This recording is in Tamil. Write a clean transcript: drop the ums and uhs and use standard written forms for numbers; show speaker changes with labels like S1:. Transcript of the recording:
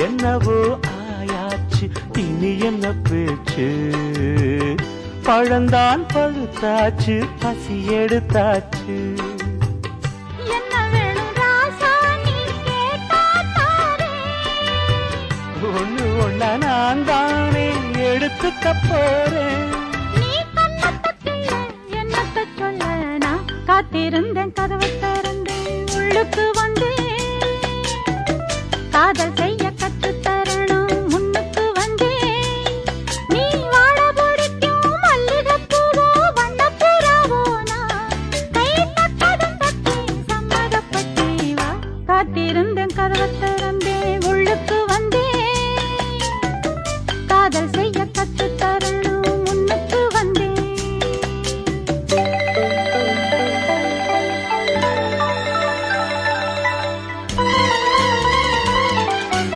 S1: என்னவோ ஆயாச்சு இனி என்ன பேச்சு பழந்தான் பழுத்தாச்சு பசி எடுத்தாச்சு
S2: என்ன வேணும் ராசா நீ கேட்டா
S1: ஒண்ணு ஒண்ணா நான் தானே எடுத்துக்க போறேன்
S2: நீ கண்ணத்துக்குள்ள என்னத்த சொல்ல நான் காத்திருந்தேன் கதவை திறந்தேன் உள்ளுக்கு வந்து